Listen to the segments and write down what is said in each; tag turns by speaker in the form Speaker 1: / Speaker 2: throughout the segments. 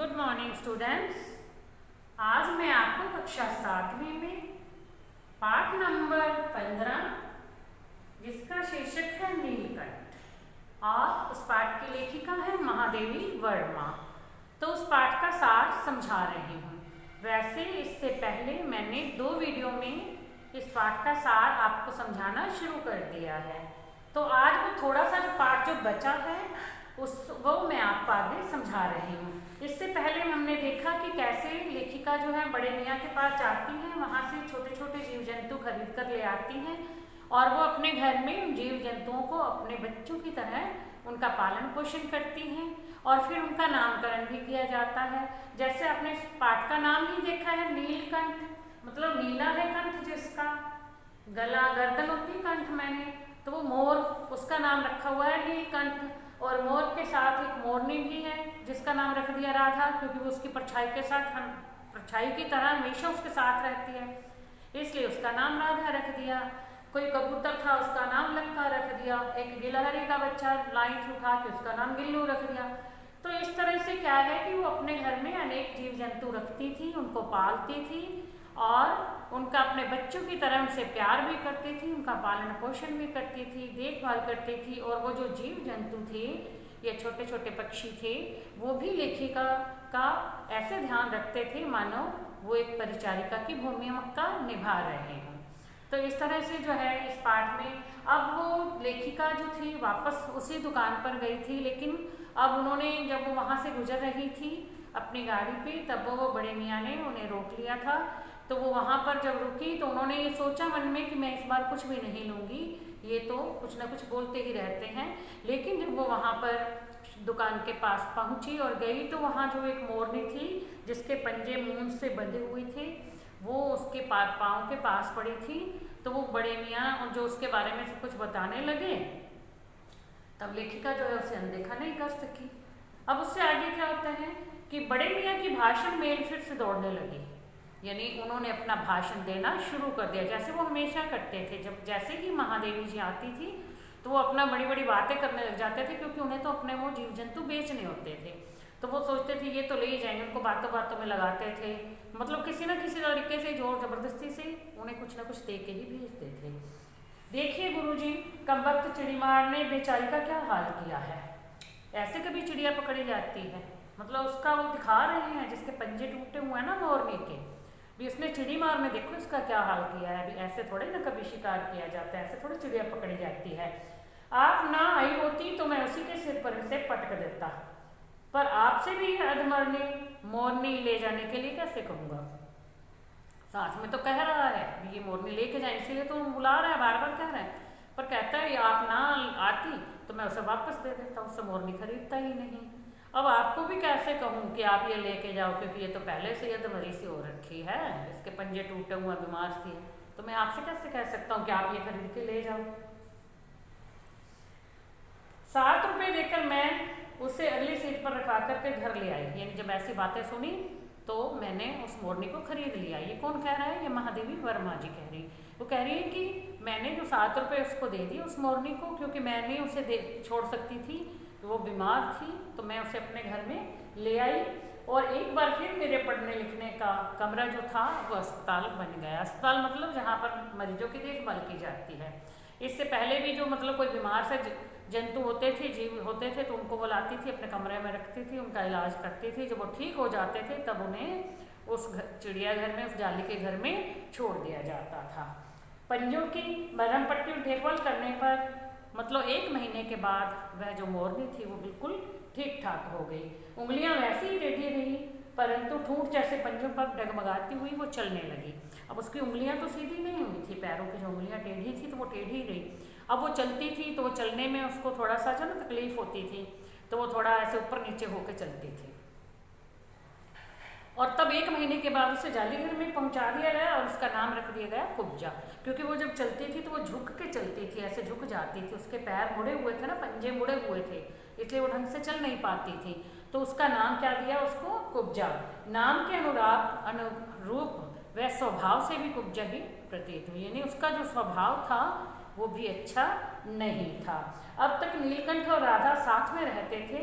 Speaker 1: Good morning students. आज मैं आपको कक्षा 7वीं में पाठ नंबर 15 जिसका शीर्षक है नीलकंठ और उस पाठ की लेखिका है महादेवी वर्मा। तो उस पाठ का सार समझा रही हूँ। वैसे इससे पहले मैंने 2 वीडियो में इस पाठ का सार आपको समझाना शुरू कर दिया है। तो आज वो थोड़ा सा जो पाठ जो बचा है वो मैं आपको आगे समझा रही हूँ। इससे पहले हमने देखा कि कैसे लेखिका जो है बड़े मियाँ के पास जाती हैं, वहाँ से छोटे छोटे जीव जंतु खरीद कर ले आती हैं और वो अपने घर में जीव जंतुओं को अपने बच्चों की तरह उनका पालन पोषण करती हैं और फिर उनका नामकरण भी किया जाता है। जैसे आपने इस पाठ का नाम ही देखा है नीलकंठ, मतलब नीला है कंठ जिसका, गला गर्दन होती कंठ मैंने, तो वो मोर उसका नाम रखा हुआ है नीलकंठ। और मोर के साथ एक मोरनी भी है जिसका नाम रख दिया राधा, क्योंकि वो उसकी परछाई के साथ परछाई की तरह हमेशा उसके साथ रहती है, इसलिए उसका नाम राधा रख दिया। कोई कबूतर था उसका नाम लक्का रख दिया। एक गिलहरी का बच्चा लाइन से उठा के उसका नाम गिल्लू रख दिया। तो इस तरह से क्या है कि वो अपने घर में अनेक जीव जंतु रखती थी, उनको पालती थी और उनका अपने बच्चों की तरह उनसे प्यार भी करती थी, उनका पालन पोषण भी करती थी, देखभाल करती थी। और वो जो जीव जंतु थे या छोटे छोटे पक्षी थे वो भी लेखिका का ऐसे ध्यान रखते थे मानो वो एक परिचारिका की भूमिका निभा रहे हों। तो इस तरह से जो है इस पाठ में अब वो लेखिका जो थी वापस उसी दुकान पर गई थी, लेकिन अब उन्होंने जब वो वहाँ से गुजर रही थी अपनी गाड़ी पे, तब वो बड़े मियाँ ने उन्हें रोक लिया था। तो वो वहाँ पर जब रुकी तो उन्होंने ये सोचा मन में कि मैं इस बार कुछ भी नहीं लूँगी, ये तो कुछ ना कुछ बोलते ही रहते हैं। लेकिन जब वो वहाँ पर दुकान के पास पहुँची और गई तो वहाँ जो एक मोरनी थी जिसके पंजे मूंछ से बंधे हुए थे वो उसके पाँव के पास पड़ी थी। तो वो बड़े मियाँ जो उसके बारे में कुछ बताने लगे, तब लेखिका जो है उसे अनदेखा नहीं कर सकी। अब उससे आगे क्या होता है कि बड़े मियाँ की भाषण मेल फिर से दौड़ने लगी, यानी उन्होंने अपना भाषण देना शुरू कर दिया जैसे वो हमेशा करते थे। जब जैसे ही महादेवी जी आती थी तो वो अपना बड़ी बड़ी बातें करने लग जाते थे, क्योंकि उन्हें तो अपने वो जीव जंतु बेचने होते थे। तो वो सोचते थे ये तो ले ही जाएंगे, उनको बातों बातों में लगाते थे, मतलब किसी न किसी तरीके से जोर जबरदस्ती से उन्हें कुछ ना कुछ दे के ही भेजते थे। देखिए गुरुजी, कम वक्त चिड़ीमार ने बेचारी का क्या हाल किया है। ऐसे कभी चिड़िया पकड़ी जाती है, मतलब उसका वो दिखा रहे हैं जिसके पंजे टूटे हुए हैं ना मोरनी के, भी उसने चिड़ी मार में देखो इसका क्या हाल किया है। अभी ऐसे थोड़े ना कभी शिकार किया जाता है, ऐसे थोड़ी चिड़िया पकड़ी जाती है। आप ना आई होती तो मैं उसी के सिर पर इसे पटक देता, पर आपसे भी अधमरनी मोरनी ले जाने के लिए कैसे कहूँगा। साथ में तो कह रहा है ये मोरनी लेके जाए, इसीलिए तो बुला रहा है, बार बार कह रहा है, पर कहता है आप ना आती तो मैं उसे वापस दे देता, उससे मोरनी खरीदता ही नहीं। अब आपको भी कैसे कहूँ कि आप ये लेके जाओ, क्योंकि ये तो पहले से अधमरी सी हो रखी है, इसके पंजे टूटे हुए बीमार सी है, तो मैं आपसे कैसे कह सकता हूँ कि आप ये खरीद के ले जाओ। 7 रुपये देकर मैं उसे अगली सीट पर रखा करके घर ले आई। यानी जब ऐसी बातें सुनी तो मैंने उस मोरनी को खरीद लिया। ये कौन कह रहा है? ये महादेवी वर्मा जी कह रही। वो कह रही है कि मैंने जो 7 रुपये उसको दे दिए उस मोरनी को, क्योंकि मैं नहीं उसे छोड़ सकती थी, तो वो बीमार थी, तो मैं उसे अपने घर में ले आई। और एक बार फिर मेरे पढ़ने लिखने का कमरा जो था वो अस्पताल बन गया। अस्पताल मतलब जहाँ पर मरीजों की देखभाल की जाती है। इससे पहले भी जो मतलब कोई बीमार से जंतु होते थे, जीव होते थे, तो उनको वो लाती थी अपने कमरे में रखती थी, उनका इलाज करती थी। जब वो ठीक हो जाते थे तब उन्हें उस चिड़ियाघर में, उस जाली के घर में छोड़ दिया जाता था। पंजों की मरहम पट्टी देखभाल करने पर मतलब 1 महीने के बाद वह जो मोरनी थी वो बिल्कुल ठीक ठाक हो गई। उंगलियां वैसे ही टेढ़ी रही, परंतु ठूंठ जैसे पंजों पर डगमगाती हुई वो चलने लगी। अब उसकी उंगलियां तो सीधी नहीं हुई थी, पैरों की जो उंगलियां टेढ़ी थी तो वो टेढ़ी रही। अब वो चलती थी तो वो चलने में उसको थोड़ा सा जो ना तकलीफ होती थी, तो वो थोड़ा ऐसे ऊपर नीचे होकर चलती थी। और तब 1 महीने के बाद उसे जालीघर में पहुंचा दिया गया और उसका नाम रख दिया गया कुब्जा, क्योंकि वो जब चलती थी तो वो झुक के चलती थी, ऐसे झुक जाती थी, उसके पैर मुड़े हुए थे ना, पंजे मुड़े हुए थे, इसलिए वो ढंग से चल नहीं पाती थी। तो उसका नाम क्या दिया उसको? कुब्जा। नाम के अनुरूप वह स्वभाव से भी कुब्जा ही प्रतीत हुई, यानी उसका जो स्वभाव था वो भी अच्छा नहीं था। अब तक नीलकंठ और राधा साथ में रहते थे,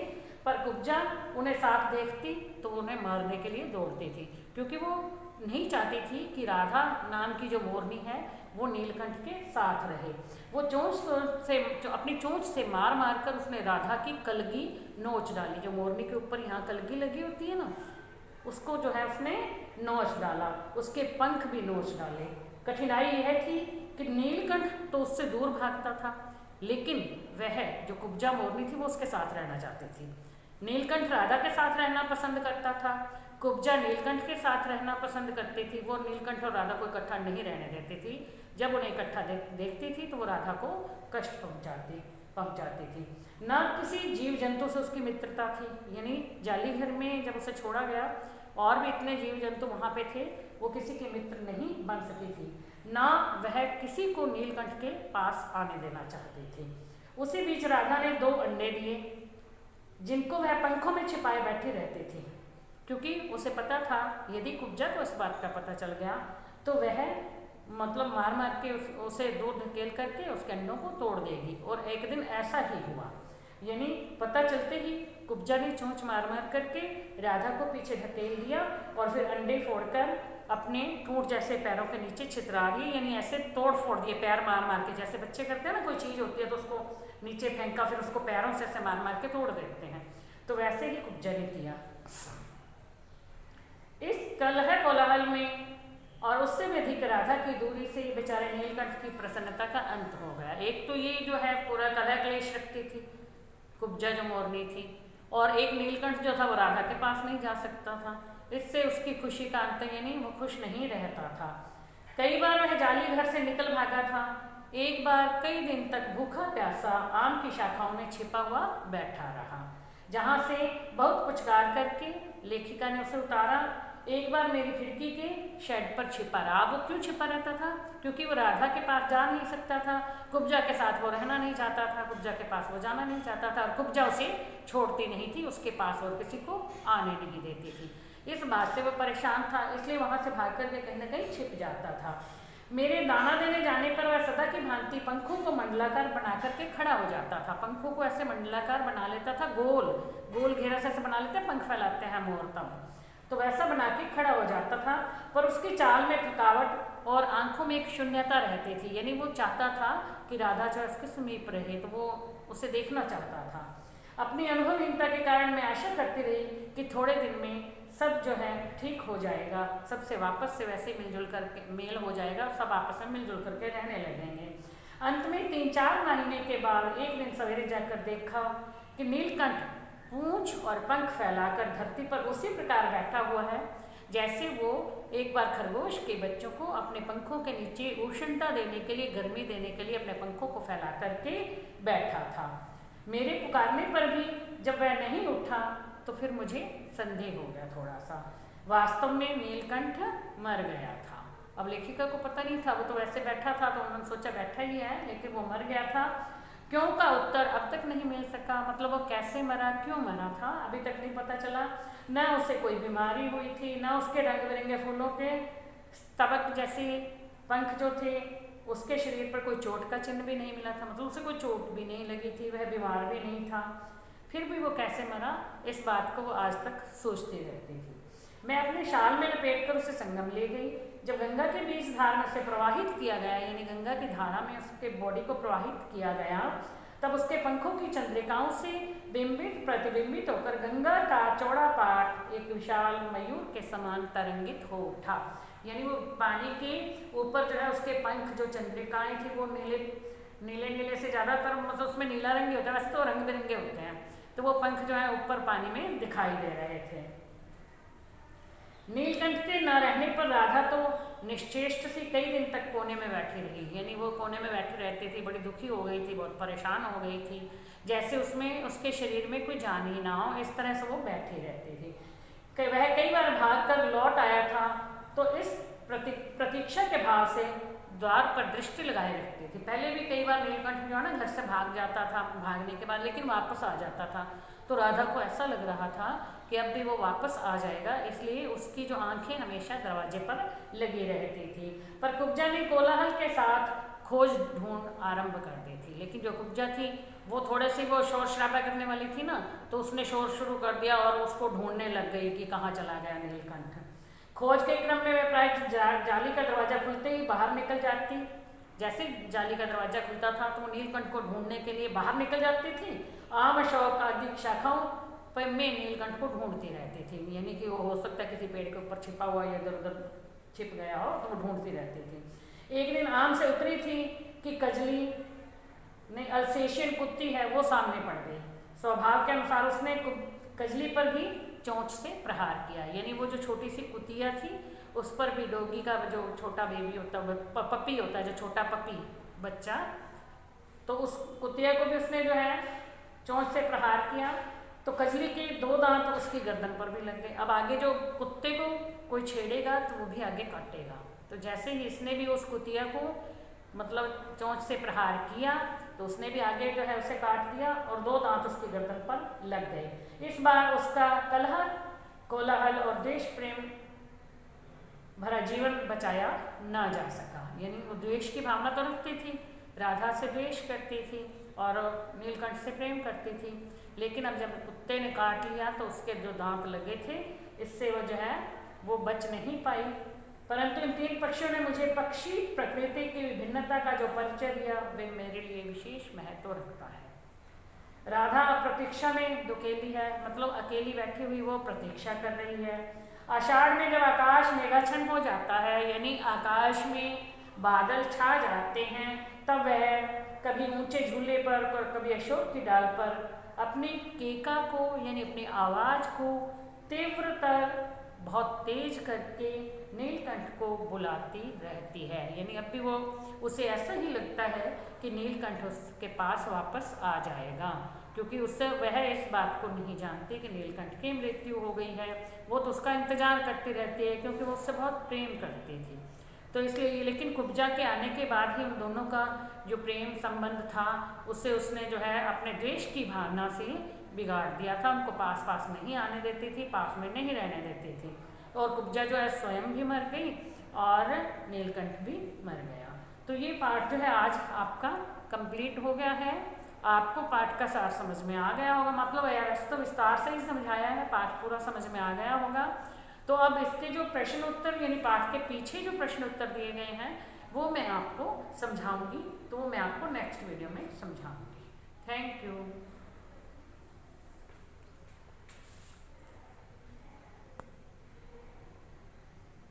Speaker 1: पर कुब्जा उन्हें साथ देखती तो उन्हें मारने के लिए दौड़ती थी, क्योंकि वो नहीं चाहती थी कि राधा नाम की जो मोरनी है वो नीलकंठ के साथ रहे। वो अपनी चोंच से मार मार कर उसने राधा की कलगी नोच डाली। जो मोरनी के ऊपर यहाँ कलगी लगी होती है ना, उसको जो है उसने नोच डाला, उसके पंख भी नोच डाले। कठिनाई यह थी कि नीलकंठ तो उससे दूर भागता था, लेकिन वह जो कुब्जा मोरनी थी वो उसके साथ रहना चाहती थी। नीलकंठ राधा के साथ रहना पसंद करता था, कुब्जा नीलकंठ के साथ रहना पसंद करती थी। वो नीलकंठ और राधा को इकट्ठा नहीं रहने देती थी। जब उन्हें इकट्ठा देखती थी तो वो राधा को कष्ट पहुंचाती थी। न किसी जीव जंतु से उसकी मित्रता थी, यानी जाली घर में जब उसे छोड़ा गया और भी इतने जीव जंतु वहाँ पे थे, वो किसी के मित्र नहीं बन सकी थी। ना वह किसी को नीलकंठ के पास आने देना चाहती थी। उसी बीच राधा ने 2 अंडे दिए, जिनको वह पंखों में छिपाए बैठी रहती थी, क्योंकि उसे पता था यदि कुब्जा को इस बात का पता चल गया तो वह मतलब मार मार के उसे दूर धकेल करके उसके अंडों को तोड़ देगी। और एक दिन ऐसा ही हुआ, यानी पता चलते ही कुब्जा ने चोंच मार मार करके राधा को पीछे धकेल दिया और फिर अंडे फोड़कर अपने ठूंठ जैसे पैरों के नीचे छितरा दिए, यानी ऐसे तोड़ फोड़ दिए पैर मार मार के। जैसे बच्चे करते हैं ना, कोई चीज़ होती है तो उसको नीचे फेंका, फिर उसको पैरों से ऐसे मार मार के तोड़ देते हैं, तो वैसे ही कुब्जा ने किया। इस कलह कोलाहल में और उससे भी अधिक राधा की दूरी से ये बेचारे नीलकंठ की प्रसन्नता का अंत हो गया। एक तो ये जो है पूरा कलह क्लेश रखती थी कुब्जा जो मोरनी थी, और एक नीलकंठ जो था वो राधा के पास नहीं जा सकता था। इससे उसकी खुशी का अंत, यानी वो खुश नहीं रहता था। कई बार वह जाली घर से निकल भागा था। एक बार कई दिन तक भूखा प्यासा आम की शाखाओं में छिपा हुआ बैठा रहा, जहाँ से बहुत पुचकार करके लेखिका ने उसे उतारा। एक बार मेरी खिड़की के शेड पर छिपा रहा। वो क्यों छिपा रहता था? क्योंकि वो राधा के पास जा नहीं सकता था, कुब्जा के साथ वो रहना नहीं चाहता था, कुब्जा के पास वो जाना नहीं चाहता था, और कुब्जा उसे छोड़ती नहीं थी, उसके पास और किसी को आने नहीं देती थी। इस बात से वो परेशान था, इसलिए वहाँ से भाग करके कहीं ना कहीं छिप जाता था। मेरे दाना देने जाने पर वह सदा की भांति पंखों को मंडलाकार बना करके खड़ा हो जाता था। पंखों को ऐसे मंडलाकार बना लेता था, गोल गोल घेरा से ऐसे बना लेते हैं, पंख फैलाते हैं मोर तब, तो वैसा बना के खड़ा हो जाता था। पर उसकी चाल में थकावट और आंखों में एक शून्यता रहती थी, यानी वो चाहता था कि राधा जो है उसके समीप रहे, तो वो उसे देखना चाहता था। अपनी अनुभवहीनता के कारण मैं आशा करती रही कि थोड़े दिन में सब जो है ठीक हो जाएगा, सबसे वापस से वैसे मिलजुल करके मेल हो जाएगा, सब आपस में मिलजुल करके रहने लगेंगे। अंत में 3-4 महीने के बाद एक दिन सवेरे जाकर देखा कि नीलकंठ पूंछ और पंख फैलाकर धरती पर उसी प्रकार बैठा हुआ है जैसे वो एक बार खरगोश के बच्चों को अपने पंखों के नीचे उष्णता देने के लिए, गर्मी देने के लिए अपने पंखों को फैला करके बैठा था। मेरे पुकारने पर भी जब वह नहीं उठा तो फिर मुझे संदेह हो गया थोड़ा सा। वास्तव में नीलकंठ मर गया था। अब लेखिका को पता नहीं था, वो तो वैसे बैठा था तो उन्होंने सोचा बैठा ही है, लेकिन वो मर गया था। क्यों का उत्तर अब तक नहीं मिल सका, मतलब वो कैसे मरा, क्यों मरा था, अभी तक नहीं पता चला। न उसे कोई बीमारी हुई थी, न उसके रंग बिरंगे फूलों के स्तबक जैसे पंख जो थे उसके शरीर पर कोई चोट का चिन्ह भी नहीं मिला था, मतलब उसे कोई चोट भी नहीं लगी थी, वह बीमार भी नहीं था। फिर भी वो कैसे मरा, इस बात को वो आज तक सोचती रहती थी। मैं अपने शाल में लपेट कर उसे संगम ले गई। जब गंगा के बीच धार में उसे प्रवाहित किया गया, यानी गंगा की धारा में उसके बॉडी को प्रवाहित किया गया, तब उसके पंखों की चंद्रिकाओं से बिंबित प्रतिबिंबित होकर गंगा का चौड़ा पाट एक विशाल मयूर के समान तरंगित हो उठा। यानी वो पानी के ऊपर जो है उसके पंख जो चंद्रिकाएं थी वो नीले नीले नीले से ज़्यादातर, मतलब उसमें नीला रंग ही होता है, वैसे तो रंग बिरंगे होते हैं, तो वो पंख जो है ऊपर पानी में दिखाई दे रहे थे। नीलकंठ के न रहने पर राधा तो निश्चेष्ट सी कई दिन तक कोने में बैठी रही, यानी वो कोने में बैठी रहती थी, बड़ी दुखी हो गई थी, बहुत परेशान हो गई थी, जैसे उसमें उसके शरीर में कोई जान ही ना हो, इस तरह से वो बैठी रहती थी। वह कई बार भाग कर लौट आया था तो इस प्रतीक्षा के भाव से द्वार पर दृष्टि लगाए रखती थी। पहले भी कई बार नीलकंठ जो है ना घर से भाग जाता था, भागने के बाद लेकिन वापस आ जाता था, तो राधा को ऐसा लग रहा था कि अब भी वो वापस आ जाएगा, इसलिए उसकी जो आंखें हमेशा दरवाजे पर लगी रहती थी। पर कुब्जा ने कोलाहल के साथ खोज ढूंढ आरंभ कर दी थी, लेकिन जो कुब्जा थी वो थोड़े से वो शोर शराबा करने वाली थी ना, तो उसने शोर शुरू कर दिया और उसको ढूंढने लग गई कि कहाँ चला गया नीलकंठ। खोज के क्रम में वे प्राय जाली का दरवाजा खुलते ही बाहर निकल जाती। जैसे जाली का दरवाजा खुलता था तो वो नीलकंठ को ढूंढने के लिए बाहर निकल जाती थी। आम अशोक आदि शाखाओं पर में नीलकंठ को ढूंढती रहती थी, यानी कि वो हो सकता है किसी पेड़ के ऊपर छिपा हुआ या इधर उधर छिप गया हो, तो वो ढूंढती रहती थी। एक दिन आम से उतरी थी कि कजली ने अल्सेशियन कुत्ती है वो सामने पड़ गई। स्वभाव के अनुसार उसने कजली पर भी चोंच से प्रहार किया, यानी वो जो छोटी सी कुतिया थी उस पर भी डॉगी का जो छोटा बेबी होता है, पपी होता है, जो छोटा पपी बच्चा, तो उस कुतिया को भी उसने जो है चोंच से प्रहार किया। तो कजली के 2 दांत उसकी गर्दन पर भी लग गए। अब आगे जो कुत्ते को कोई छेड़ेगा तो वो भी आगे काटेगा। तो जैसे ही इसने भी उस कुतिया को मतलब चोंच से प्रहार किया तो उसने भी आगे जो है उसे काट दिया और 2 दांत उसकी गर्दन पर लग गए। इस बार उसका कलह, कोलाहल और देश प्रेम भरा जीवन बचाया ना जा सका, यानी वो द्वेष की भावना तो रखती थी, राधा से द्वेष करती थी और नीलकंठ से प्रेम करती थी, लेकिन अब जब कुत्ते ने काट लिया तो उसके जो दांत लगे थे इससे वो जो है वो बच नहीं पाई। परंतु इन 3 पक्षियों ने मुझे पक्षी प्रकृति की विभिन्नता का जो परिचय दिया वे मेरे लिए विशेष महत्व रखता है। राधा प्रतीक्षा में दुकेली है, मतलब अकेली बैठी हुई वो प्रतीक्षा कर रही है। आषाढ़ में जब आकाश मेघाच्छन्न हो जाता है, यानी आकाश में बादल छा जाते हैं, तब वह कभी ऊंचे झूले पर और कभी अशोक की डाल पर अपनी केका को यानी अपनी आवाज़ को तीव्रतर बहुत तेज करके नीलकंठ को बुलाती रहती है, यानी अब भी वो उसे ऐसा ही लगता है कि नीलकंठ उसके पास वापस आ जाएगा, क्योंकि उससे वह इस बात को नहीं जानती कि नीलकंठ की मृत्यु हो गई है। वो तो उसका इंतजार करती रहती है क्योंकि वो उससे बहुत प्रेम करती थी। तो इसलिए, लेकिन कुब्जा के आने के बाद ही उन दोनों का जो प्रेम संबंध था उससे उसने जो है अपने द्वेष की भावना से बिगाड़ दिया था। उनको पास पास नहीं आने देती थी, पास में नहीं रहने देती थी, और कुब्जा जो है स्वयं भी मर गई और नीलकंठ भी मर गया। तो ये पाठ जो है आज आपका कंप्लीट हो गया है। आपको पाठ का सार समझ में आ गया होगा, मतलब यार तो विस्तार से ही समझाया है, पाठ पूरा समझ में आ गया होगा। तो अब इसके जो प्रश्न उत्तर यानी पाठ के पीछे जो प्रश्न उत्तर दिए गए हैं वो मैं आपको समझाऊंगी, तो मैं आपको नेक्स्ट वीडियो में समझाऊंगी। Thank you.